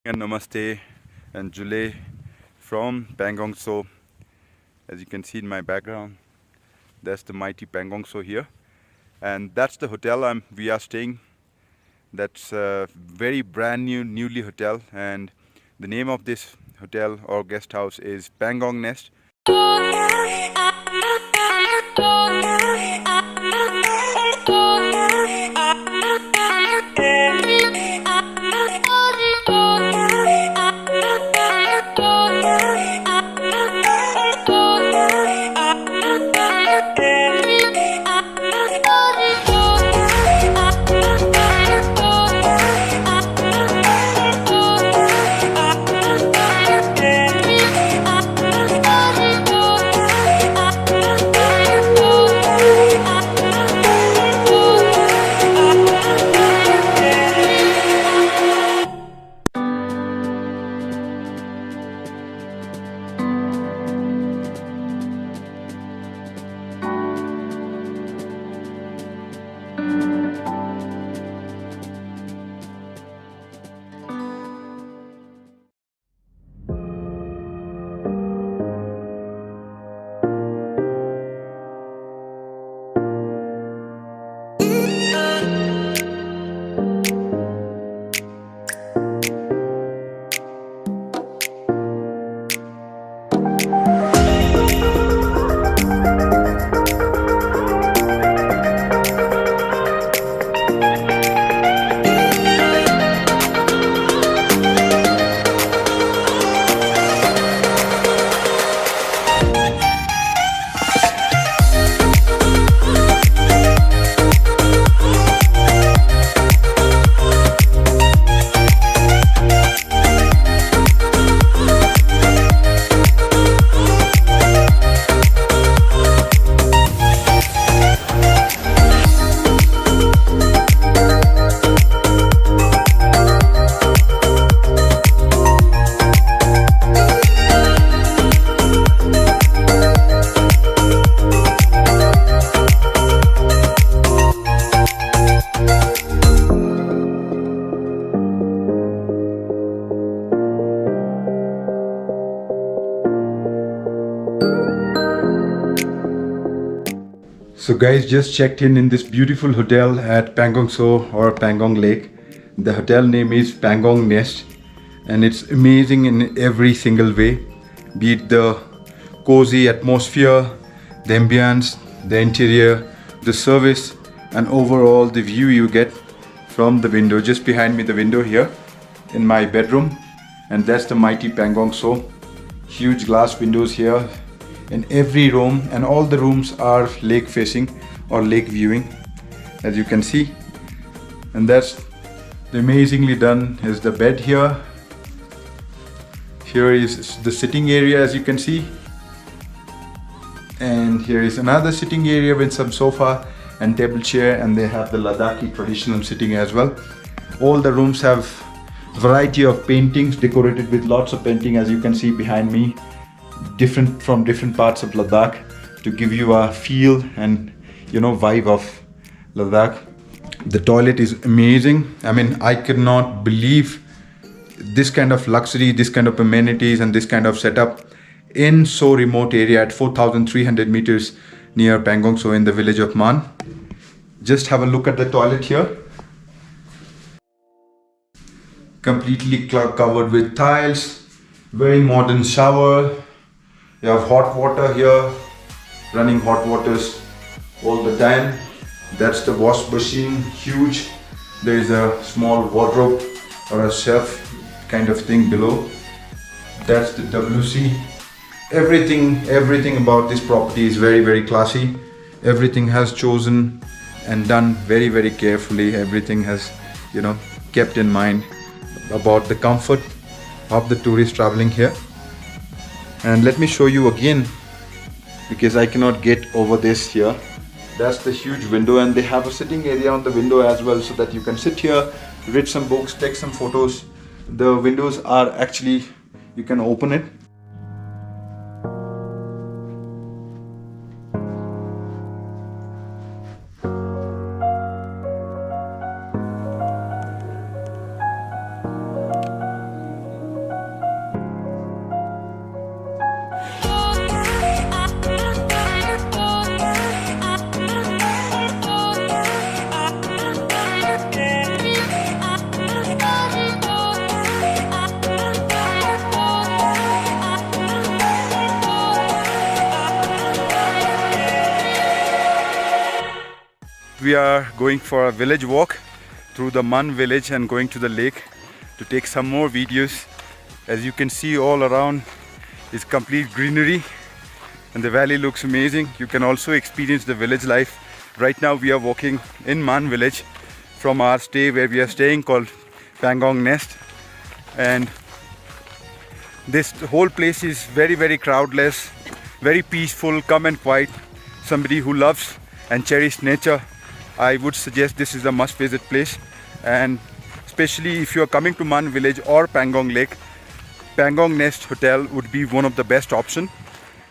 And Namaste and Jule from Pangong. So, as you can see in my background, that's the mighty Pangong So here, and that's the hotel we are staying. That's a very brand new, newly hotel, and the name of this hotel or guest house is Pangong Nest. So guys, just checked in this beautiful hotel at Pangong So or Pangong Lake. The hotel name is Pangong Nest, and it's amazing in every single way. Be it the cozy atmosphere, the ambience, the interior, the service, and overall the view you get from the window. Just behind me, the window here in my bedroom, and that's the mighty Pangong So. Huge glass windows here in every room, and all the rooms are lake facing or lake viewing, as you can see. And that's amazingly done is the bed here. Here is the sitting area, as you can see, and here is another sitting area with some sofa and table chair, and they have the Ladakhi traditional sitting as well. All the rooms have variety of paintings decorated with lots of painting, as you can see behind me, different from different parts of Ladakh, to give you a feel and vibe of Ladakh. The toilet is amazing. I mean, I could not believe this kind of luxury, this kind of amenities, and this kind of setup in so remote area at 4,300 meters near Pangong So in the village of Maan. Just have a look at the toilet here. Completely covered with tiles, very modern shower. You have hot water here, running hot waters all the time. That's the wash machine, huge. There is a small wardrobe or a shelf kind of thing below. That's the WC. Everything about this property is very, very classy. Everything has chosen and done very, very carefully. Everything has, kept in mind about the comfort of the tourist traveling here. And let me show you again, because I cannot get over this here. That's the huge window, and they have a sitting area on the window as well, so that you can sit here, read some books, take some photos. The windows are actually, you can open it. we are going for a village walk through the Maan Village and going to the lake to take some more videos. As you can see, all around is complete greenery and the valley looks amazing. You can also experience the village life. Right now we are walking in Maan Village from our stay where we are staying, called Pangong Nest, and this whole place is very crowdless, very peaceful, calm and quiet. Somebody who loves and cherishes nature, I would suggest this is a must visit place. And especially if you are coming to Maan Village or Pangong Lake, Pangong Nest Hotel would be one of the best option.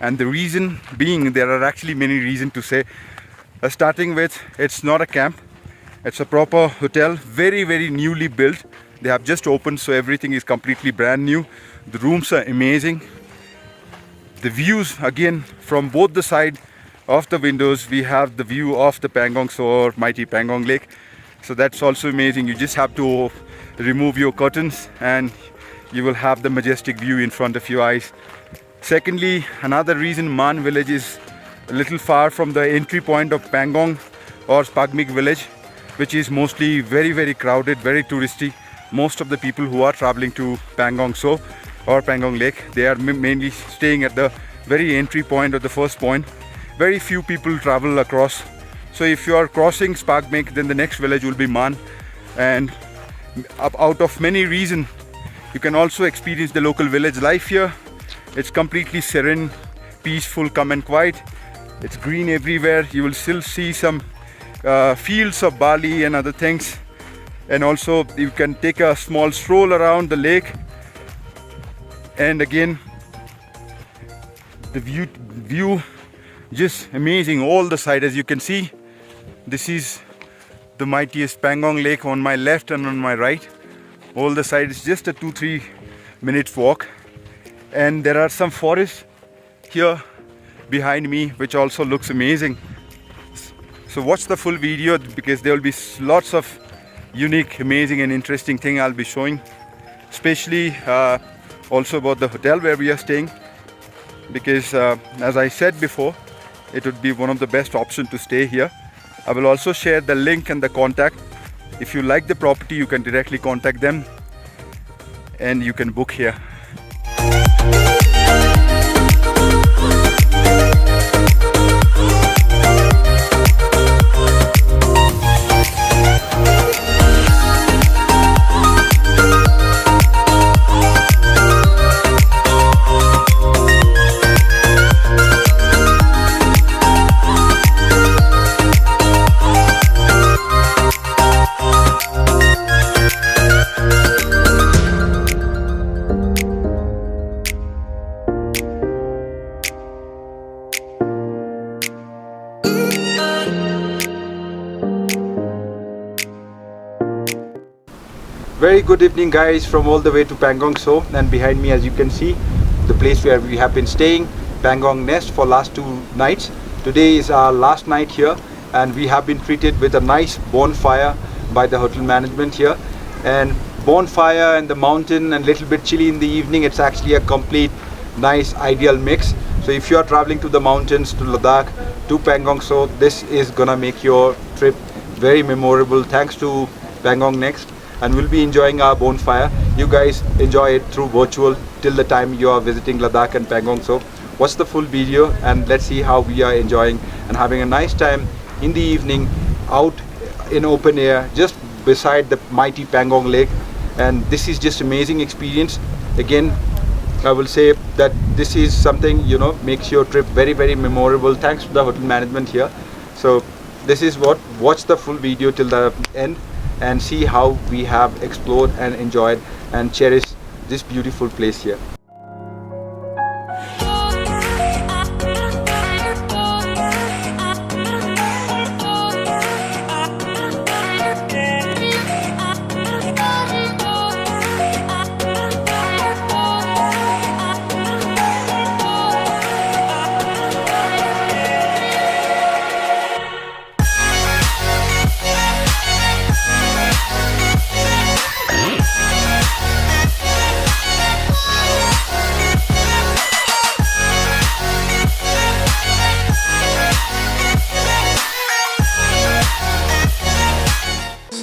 And the reason being, there are actually many reasons to say. Starting with, it's not a camp, it's a proper hotel, very newly built. They have just opened, so everything is completely brand new. The rooms are amazing. The views, again, from both the side of the windows, we have the view of the Pangong or mighty Pangong Lake. So that's also amazing. You just have to remove your curtains and you will have the majestic view in front of your eyes. Secondly, another reason, Maan Village is a little far from the entry point of Pangong or Spagmik village, which is mostly very crowded, very touristy. Most of the people who are traveling to Pangong or Pangong Lake, they are mainly staying at the very entry point or the first point. Very few people travel across. So if you are crossing Spagmik, then the next village will be Maan. And out of many reasons, you can also experience the local village life here. It's completely serene, peaceful, calm and quiet. It's green everywhere. You will still see some fields of barley and other things. And also you can take a small stroll around the lake. And again, the view just amazing all the side. As you can see, this is the mightiest Pangong Lake on my left and on my right. All the side is just a 2-3 minutes walk. And there are some forests here behind me which also looks amazing. So watch the full video because there will be lots of unique, amazing and interesting thing I'll be showing, especially also about the hotel where we are staying, because as I said before, it would be one of the best options to stay here. I will also share the link and the contact. If you like the property, you can directly contact them and you can book here. Very good evening guys, from all the way to Pangong and behind me, as you can see, the place where we have been staying, Pangong Nest, for last 2 nights. Today is our last night here and we have been treated with a nice bonfire by the hotel management here. And bonfire and the mountain and little bit chilly in the evening, it's actually a complete nice ideal mix. So if you are traveling to the mountains, to Ladakh, to Pangong, this is gonna make your trip very memorable thanks to Pangong Nest. And we'll be enjoying our bonfire. You guys enjoy it through virtual till the time you are visiting Ladakh and Pangong. So watch the full video and let's see how we are enjoying and having a nice time in the evening out in open air just beside the mighty Pangong Lake. And this is just amazing experience. Again, I will say that this is something, you know, makes your trip very memorable thanks to the hotel management here. So this is what, watch the full video till the end and see how we have explored and enjoyed and cherished this beautiful place here.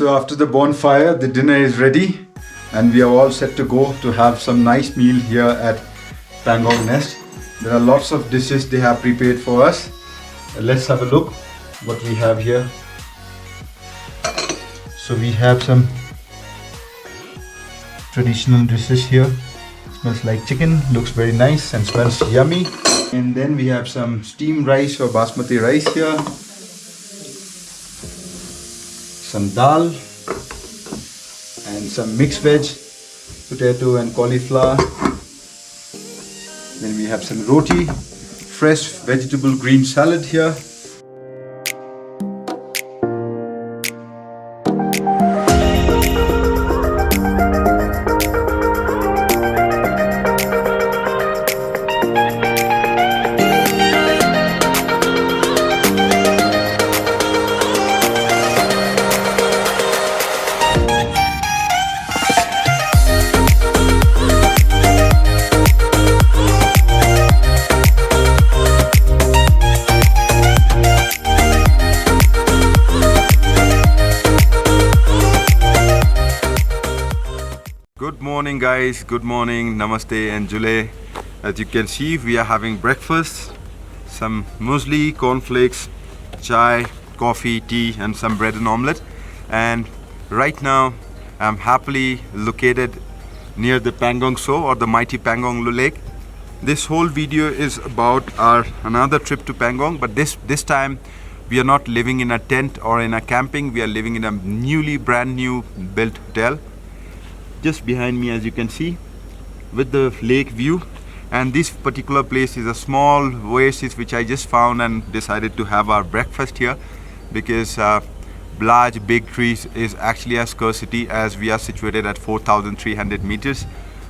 So after the bonfire, the dinner is ready and we are all set to go to have some nice meal here at Pangong Nest. There are lots of dishes they have prepared for us. Let's have a look what we have here. So we have some traditional dishes here. Smells like chicken, looks very nice and smells yummy. And then we have some steamed rice or basmati rice here. Some dal and some mixed veg, potato and cauliflower. Then we have some roti, fresh vegetable green salad here. Good morning guys, good morning, Namaste and Jule. As you can see, we are having breakfast, some muesli, cornflakes, chai, coffee, tea and some bread and omelette. And right now I'm happily located near the Pangong So or the mighty Pangong Lake. This whole video is about our another trip to Pangong, but this time we are not living in a tent or in a camping. We are living in a brand new built hotel. Just behind me, as you can see, with the lake view. And this particular place is a small oasis which I just found and decided to have our breakfast here, because large big trees is actually a scarcity as we are situated at 4,300 meters.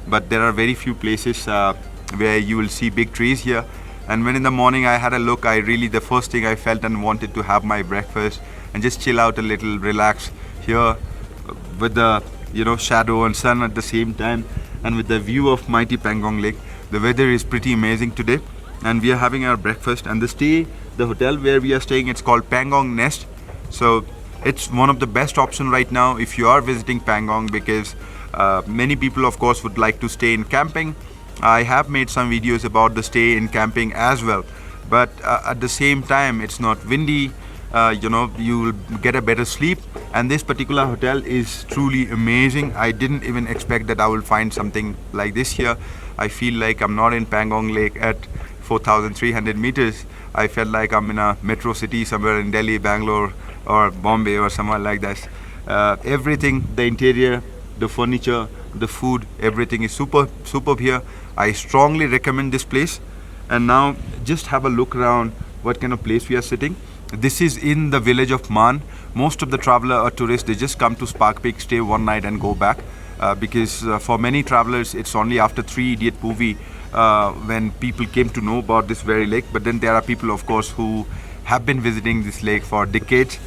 But there are very few places where you will see big trees here. And when in the morning I had a look, the first thing I felt and wanted to have my breakfast and just chill out a little, relax here with the shadow and sun at the same time, and with the view of mighty Pangong Lake. The weather is pretty amazing today, and we are having our breakfast. And the hotel where we are staying, it's called Pangong Nest. So it's one of the best option right now if you are visiting Pangong, because many people of course would like to stay in camping. I have made some videos about the stay in camping as well, but at the same time it's not windy. You will get a better sleep, and this particular hotel is truly amazing. I didn't even expect that I will find something like this here. I feel like I'm not in Pangong Lake at 4,300 meters. I felt like I'm in a metro city somewhere in Delhi, Bangalore or Bombay or somewhere like that. Everything, the interior, the furniture, the food, everything is superb here. I strongly recommend this place. And now just have a look around what kind of place we are sitting. This is in the village of Maan. Most of the traveler or tourists, they just come to Spagmik, stay one night and go back, because for many travelers it's only after Three Idiot movie when people came to know about this very lake. But then there are people of course who have been visiting this lake for decades.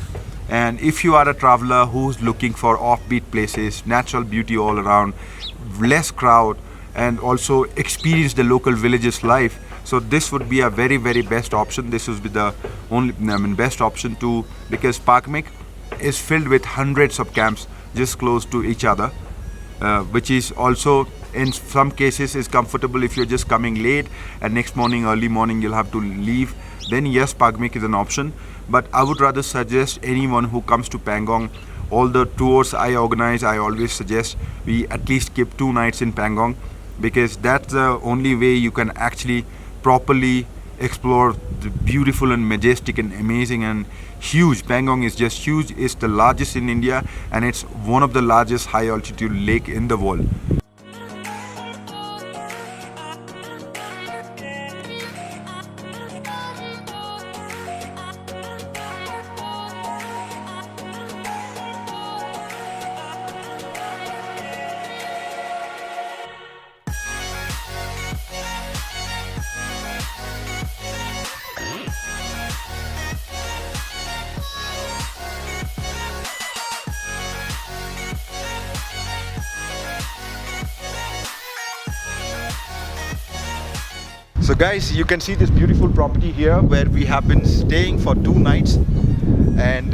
And if you are a traveler who's looking for offbeat places, natural beauty all around, less crowd, and also experience the local villages life, so this would be a very best option. This would be the only best option too, because Spagmik is filled with hundreds of camps just close to each other, which is also in some cases is comfortable if you're just coming late and next morning, early morning you'll have to leave. Then yes, Spagmik is an option, but I would rather suggest anyone who comes to Pangong, all the tours I organize, I always suggest we at least keep 2 nights in Pangong, because that's the only way you can actually properly explore the beautiful and majestic and amazing and huge. Pangong is just huge. It's the largest in India, and it's one of the largest high altitude lake in the world. So guys, you can see this beautiful property here where we have been staying for 2 nights, and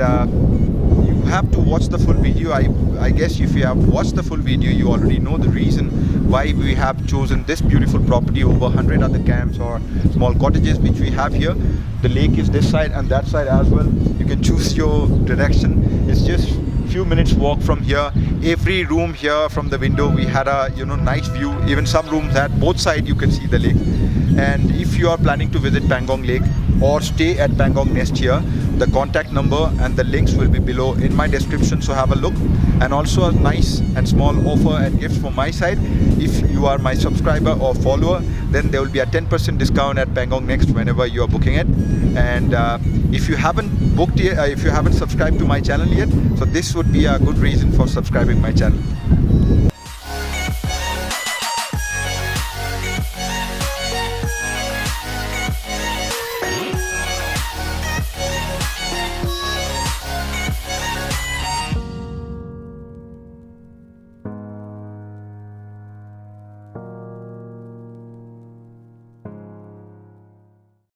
you have to watch the full video. I guess if you have watched the full video, you already know the reason why we have chosen this beautiful property over 100 other camps or small cottages which we have here. The lake is this side and that side as well. You can choose your direction. It's just few minutes walk from here. Every room here from the window we had a nice view. Even some rooms at both sides you can see the lake. And if you are planning to visit Pangong Lake or stay at Pangong Nest here, the contact number and the links will be below in my description, so have a look. And also a nice and small offer and gift from my side. If you are my subscriber or follower, then there will be a 10% discount at Pangong Next whenever you are booking it. And if you haven't booked yet, if you haven't subscribed to my channel yet, so this would be a good reason for subscribing my channel.